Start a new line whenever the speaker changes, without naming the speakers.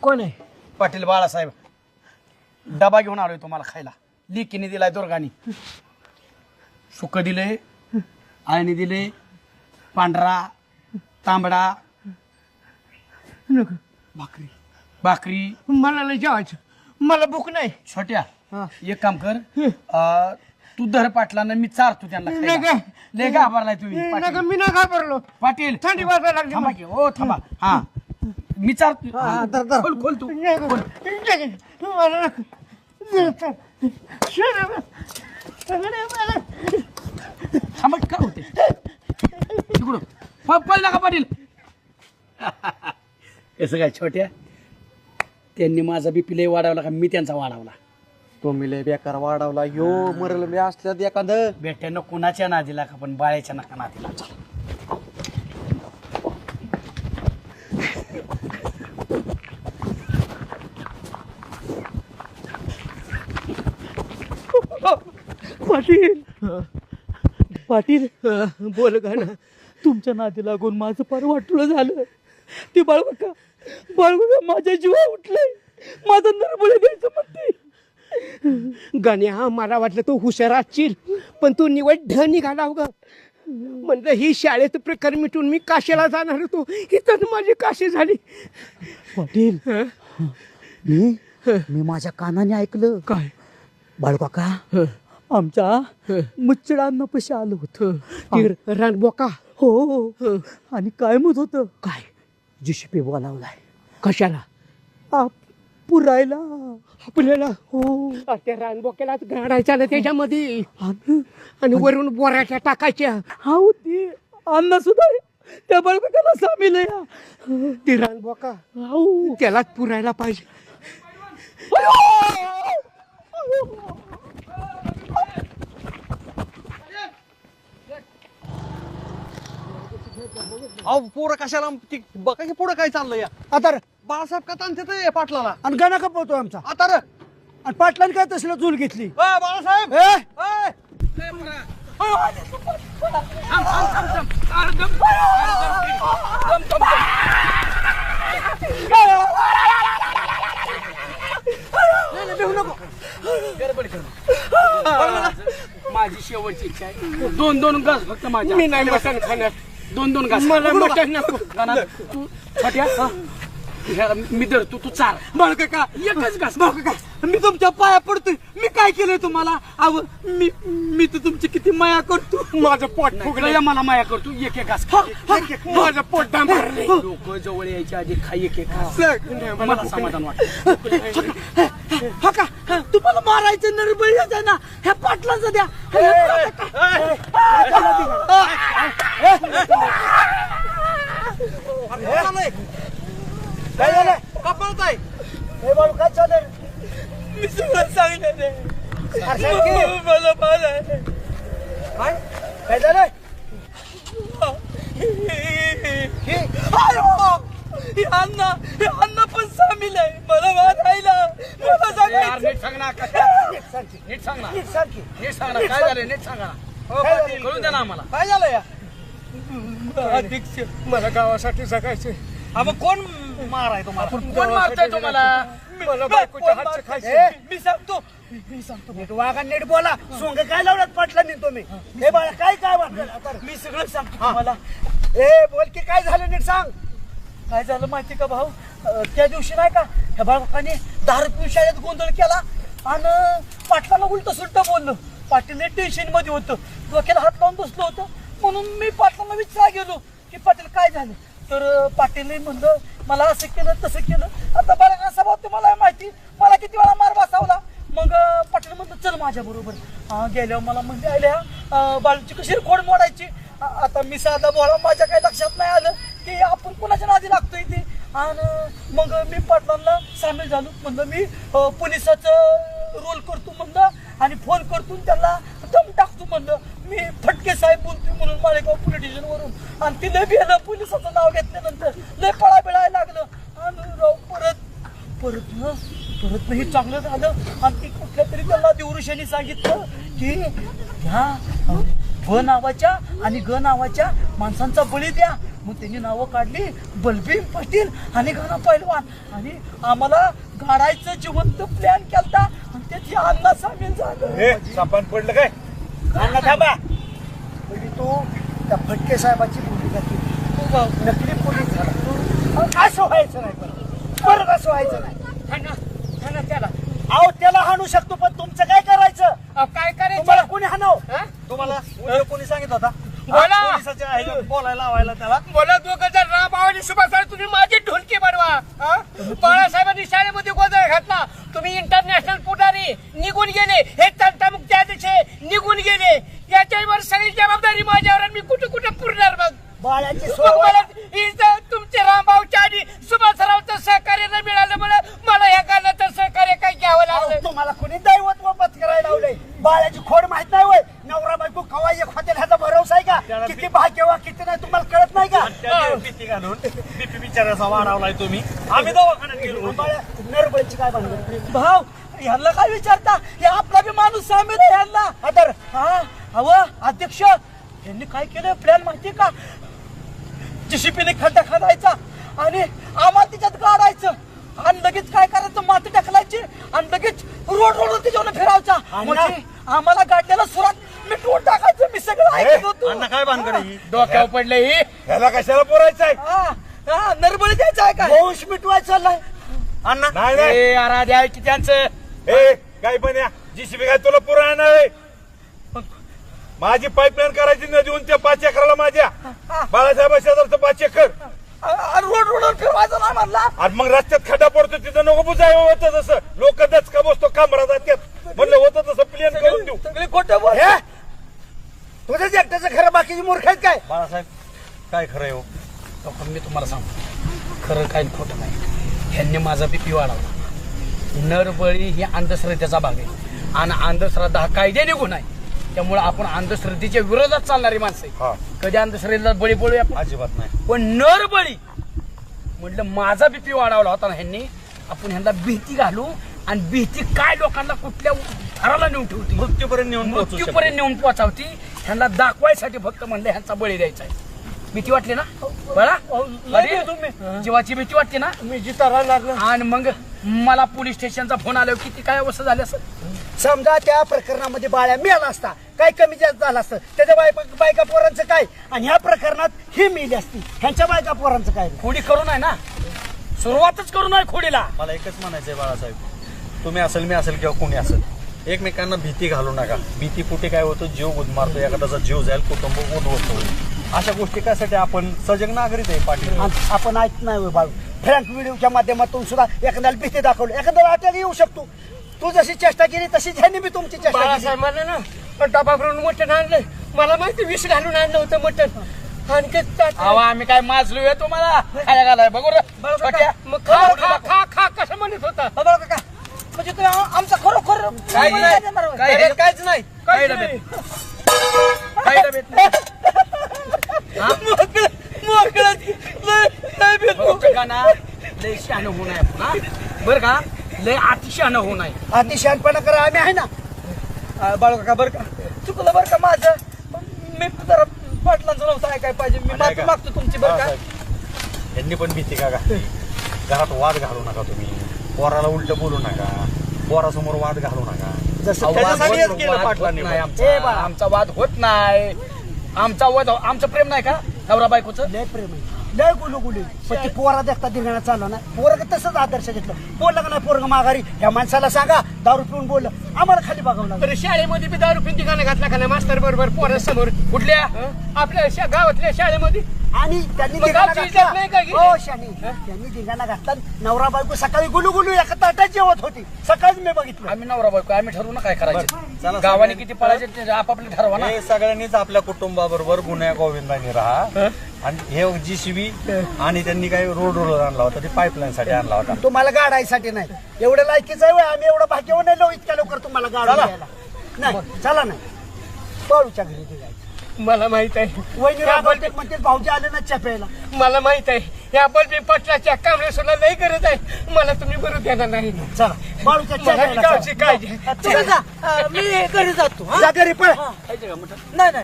कोण आहे?
पाटील बाळासाहेब. डबा घेऊन आलोय तुम्हाला खायला. लिकीने दिलाय दुर्गानी. सुक दिले, आळणी दिले, पांढरा, तांबडा, भाकरी भाकरी.
मला नाही जेवायचं, मला भूक नाही.
छोट्या एक काम कर, तू धर पाटलांना, मी चारतो त्यांना खायला. लय घाबरलाय तुम्ही पाटील.
मी ना घाबरलो
पाटील
थंडी वाजायला लागली.
थांबा की. हो थांबा. हा मी चारतो. खोल खोल तू खोल. थांबा काय होते तिकडं. पळला का पाटील? कसं काय छोट्या, त्यांनी माझा बीपी लय वाढवला का मी त्यांचा वाढवला?
तुम्ही लय बेकार वाढवला. यो मरल मी असल्यात एखादं.
बेट्यानं कुणाच्या नादीला का पण बाळ्याच्या नका नादीला.
पाटील पाटील बोल का ना. तुमच्या नादी लागून माझं फार वाटलं झालं. ते बाळबका माझ्या जीवा उठलंय. माझा नरबळी द्यायचं म्हणते.
गाण्या मला वाटलं तू हुशार असशील, पण तू निवड ढ निघाला ग. म्हणलं ही शाळेत प्रकार मिटून मी काशीला जाणार होतो, इथं माझी काशी झाली.
पाटील मी माझ्या कानाने ऐकलं.
काय?
बाळकाका आमच्या मुच्चडांना पैसे आलं होतं
रानबोका.
हो. आणि काय म्हणत होतं? काय जीसीपी बोलावलाय.
कशाला?
पुरायला
आपल्याला.
हो.
त्या रानबोक्याला गाडायच्या ना त्याच्यामध्ये, आणि वरून बोराच्या टाकायच्या.
हा ते अन्न सुद्धा त्या बाळकाला सामील आहे.
ती रानबोका त्यालाच पुरायला पाहिजे.
अहो पोरं कशाला ती बघा की पुढं काय चाललंय या.
आता
बाळासाहेब का ताणते पाटलाला.
आणि गाणं का पोहतो आमचा.
आता रे
आणि पाटलाने काय तसलं चूल घेतली.
बाळासाहेब
माझी शेवटची इच्छा आहे. दोन घास फक्त माझ्या.
मी नाही मटण खाणार.
दोन घास.
मला मटण नको.
तू छोट्या मी धर, तू चार.
बाळकाका
एकच घास.
बाळकाका मी तुमच्या पाया पडतोय. मी काय केलंय तुम्हाला? अव मी तर तुमची किती माया करतो. माझं पोट फुगलं.
मला माया करतो. एक घास.
माझं पोट डांबरलंय.
लोक जवळ यायच्या आधी खाई एक घास. मला समाधान वाटतं.
हा का तुम्हाला मारायचं नरबळी आहे ना, ह्या पाटलांचं द्या.
काय झालं? का पळताय?
काय चालेल?
मी सगळं सांगितलं. मला माराय.
काय झालं?
हे अण्णा पण सामील आहे. मला मारायला. मला सांगायचं.
नीट सांग ना. नीट सांग ना. नीट सांग ना. काय झालं नीट सांगा ना. कळून द्या ना आम्हाला.
काय झालं या?
अध्यक्ष मला गावासाठी जगायचंय.
मग कोण माराय तुम्हाला?
कोण मारताय तुम्हाला?
मला बायकोच्या हातचं खायचं.
मी सांगतो.
नीट वागा, नीट बोला. सोंग काय लावलात पाटलांनी तुम्ही? हे बाळा काय वाटलं?
मी सगळं सांगतो तुम्हाला.
ए बोल की काय झालं, नीट सांग.
काय झालं माहिती का भाऊ? त्या दिवशी नाही का ह्या बाळकाने दारू पिऊन शाळेत गोंधळ केला आणि पाटलाला उलट सुलट बोललं. पाटील टेन्शन मध्ये होतं, डोक्याला हात लावून बसलो होतं. म्हणून मी पाटलांना विचारा गेलो की पाटील काय झालं. तर पाटील म्हणलं मला असं केलं तसं केलं. आता बाळा असा भाऊ तुम्हाला माहिती, मला किती वेळा मार बसावला. मग पाटील म्हणलं चल माझ्या बरोबर. गेल्यावर मला म्हणजे आल्या बाळूची कशी खोड मोडायची. आता मी साधा बोळा, माझ्या काही लक्षात नाही आलं की आपण कुणाच्या नादी लागतोय ते. आणि मग मी पाटलांना सामील झालो. म्हणलं मी पोलिसाचं रोल करतो म्हणलं आणि फोन करतो त्यांना दम टाकतो म्हणलं. मी फटके साहेब बोलतोय म्हणून माळेगाव पोलीस स्टेशन वरून. आणि ती लय भेलं पोलिसाचं नाव घेतल्यानंतर लय पळा बिळायला लागलं. आणि राव परत हे चांगलं झालं. आणि ती कुठल्या तरी त्यांना देवऋषांनी सांगितलं की ह्या ग नावाच्या आणि ग नावाच्या माणसांचा बळी द्या. मग त्यांनी नावं काढली बलबीर पाटील आणि घाना पैलवान आणि आम्हाला गाडायचं जिवंत प्लॅन केलता आणि त्यात हे अण्णा सामील झालं.
सापण पडलं काय? अण्णा थांबा.
म्हणजे तू त्या फटके साहेबाची भूमिका केली. तू नकली पोलीस झाला. तू असं व्हायचं नाही परत असं व्हायचं नाही.
हाना त्याला.
अहो त्याला हाणू शकतो पण तुमचं काय करायचं?
काय
तुम्हाला
करायचं?
कोणी हाणाव?
हा?
तुम्हाला कोणी सांगितलं होता?
बोला.
पोलिसाच्या ह्याच्यात बोलायला लावायला त्याला.
बोला 2000 आणि सुभाष तुम्ही माझी ढोलकी बनवा. बाळासाहेबांनी शाळेमध्ये गोंधळ घातला. तुम्ही इंटरनॅशनल पुढारी निघून गेले. हे तंटामुक्ती अध्यक्ष निघून गेले. याच्यावर सगळी जबाबदारी माझ्यावर आणि मी कुठे कुठे पुरणार मग?
बाळाची
मग मला तुमचे रामभाऊच्या आणि सुभाषरावचं सहकार्य न मिळालं मला ह्या गाण्याचं सहकार्य काय घ्यावं लागलं.
तुम्हाला कोणी दैवत वापस करायला लावलंय? बाळाची खोड माहित नाही होय? नवरा बायको कवा एक हॉटेल ह्याचा भरोसा आहे का? किती भाग्यवा किती नाही तुम्हाला कळत नाही का?
भीती घालून बीपी बिचाराचा वाढवलाय तुम्ही. आम्ही दवाखान्यात गेलो.
नरबळीची काय भानगड? भाऊ ह्यांना काय विचारता? हे आपला बी माणूस सामील आहे ह्यांना. आदर हा हव अध्यक्ष यांनी काय केलं प्लॅन माहितीये का? जेसीपीने खड्डा खादायचा आणि आम्हाला त्याच्यात काढायचं आणि लगेच काय करायचं माती टाकलायची आणि लगेच रोड त्याच्यावर फिरायचा. म्हणजे आम्हाला गाडलेला सुरात मिटवून टाकायचं. मी सगळं ऐकत होतो.
अण्णा काय भानगड आहे?
डोक्यावर पडले ही.
ह्याला कशाला पोरायचं आहे?
हा नरबळी द्यायचं आहे का? वंश मिटवायचं चाललाय.
अण्णा नाही नाही.
ए, आराध्या आहे की त्यांचं.
ए काय पण या जीसीबी काय तुला पुरा नाही. माझी पाईपलाईन करायची नदी देऊन त्या 5 एकराला माझ्या बाळासाहेब शेजारचं 5 एकर
रोडवर फिरवायचं नाही म्हणला.
आणि मग रस्त्यात खड्डा पडतो तिथं नको बुजाय होतं तसं. लोक दचका बसतो कांबरा जात्यात. म्हणलं होतं तसं प्लेन करून देऊ.
सगळे खोटं बोल. तुझ्याच एकट्याचं खरं बाकीची मूर्ख आहेत काय?
बाळासाहेब काय खरं आहे हो?
पण मी तुम्हाला सांगतो खरं काही खोटं नाही. ह्यांनी माझा बीपी वाढवला. नरबळी ही अंधश्रद्धेचा भाग आहे आणि अंधश्रद्धा हा कायद्याने गुन्हा आहे. त्यामुळे आपण अंधश्रद्धेच्या विरोधात चालणारी माणसं
हा.
आहे. कधी अंधश्रद्धेला बळी पडूया आपण?
अजिबात नाही.
पण नरबळी म्हटलं माझा बीपी वाढवला होता ना ह्यांनी. आपण ह्यांना भीती घालू आणि भीती काय लोकांना कुठल्या घराला नेऊन ठेवती,
मृत्यूपर्यंत नेऊन
मृत्यूपर्यंत नेऊन पोचावती. ह्यांना दाखवायसाठी फक्त म्हणलं ह्यांचा बळी द्यायचा आहे. भीती वाटली ना बळा?
तुम्ही
जीवाची भीती वाटते ना?
मी जितारा लागलं.
आणि मग मला पोलीस स्टेशनचा फोन आल्यावर किती काय अवस्था झाली असं.
समजा त्या प्रकरणामध्ये बाळ्या मिळाला असता काय कमी जास्त झालं असतं त्याच्या बायका पोरांचं काय आणि ह्या प्रकरणात ही मिळली असती ह्यांच्या बायका पोरांचं काय?
खोडी करू नये ना, सुरुवातच करू नये खोडीला.
मला एकच म्हणायचंय बाळासाहेब, तुम्ही असेल मी असेल किंवा कोणी असेल, एकमेकांना भीती घालू नका. भीतीपोटी काय होतं, जीव गुदमारतो, एखाद्याचा जीव जाईल, कुटुंब उद्ध्वस्त होईल. अशा गोष्टी कायसाठी? आपण सजग नागरिक आहे पाटील.
आपण ऐकत नाही बाळू. फ्रँक व्हिडिओच्या माध्यमातून सुद्धा एखाद्याला भीती दाखवली, एखाद्याला अटॅक येऊ शकतो. तू जशी चेष्टा केली तशी ह्यांनी बी तुमची चेष्टा केली.
बाळासाहेब मला ना डबा भरून मटण आणलं. मला माहिती विष घालून आणलं होतं मटण. आणि ते
अहो आम्ही काय माजलोय तुम्हाला खाया घालाय बघू रे. छोट्या.
मग खा खा खा खा कसं म्हणत होता?
बघा काका म्हणजे तुम्ही आमचा खरोखर
काय नाही, काय काहीच नाही. काय डबेत काय डबेत नाही. लय शहाणं होऊ नये आपण, हा? बरं का, लय अतिशहाणं होऊ नये.
अतिशहाणपणा करा आम्ही आहे ना. बाळू काका बरं का चुकलं बरं का माझं. मी जरा पाटलांचं नव्हतं ऐकाय पाहिजे. मी माफी मागतो तुमची बरं का.
यांनी पण भीती का घातली? घरात वाद घालू नका तुम्ही. पोराला उलट बोलू नका. पोरासमोर वाद घालू नका.
जसं
त्याच्यासाठी हेच केलं
वाद होत
पाटलांनी.
नाही आमचा. आमचा वाद होत नाही. आमचं प्रेम नाही का नवरा बायकोचं?
लय प्रेम आहे, लय गुलुगुली. पण ती पोरा देखता दिघाणा चालला ना. पोरग तसंच आदर्श घेतलं. बोललं का नाही पोरग माघारी ह्या माणसाला सांगा दारू पिऊन बोललं, आम्हाला खाली बघावं लागलं.
तर शाळेमध्ये बी दारू पिंती गाणं घातला का नाही मास्तर बरोबर पोरासमोर?
कुठल्या?
आपल्या गावातल्या शाळेमध्ये.
आणि त्यांनी
मग
धिंगाणा
गावची
घातला.
इज्जत नाही का गेली?
हो शानी, त्यांनी धिंगाणा घातला. नवरा बायको सकाळी गुलुगुलू एका ताटात जेवत होती. सकाळीच मी बघितलं.
आम्ही नवरा बायको आम्ही ठरवू ना काय करायचं.
चला,
गावाने किती पळायचे ते आपापले ठरवा ना.
हे सगळ्यांनीच आपल्या कुटुंबाबरोबर गुन्ह्या गोविंदाने राहा. आणि हे जीसीबी आणि त्यांनी काय रोलर आणला होता, ते पाईपलाईन साठी आणला होता.
तुम्हाला गाडायसाठी नाही. एवढं लायकीच आहे आम्ही. एवढं भाग्यवान नाही इतक्या लवकर तुम्हाला गाडा द्यायला. नाही चला नाही बाळूच्या घरी जायचं.
मला माहित आहे
वहिनी रागावते म्हणतील भाऊजी आले ना चपेला.
मला माहित आहे या बलबी पटलाच्या कामरेश्वरला लई गरज आहे. मला तुम्ही बरं देणार नाही.
चला बाळूच्या
मला बी गावची काळजी.
चला. मी घरी जातो. जा घरी पळ. नाही नाही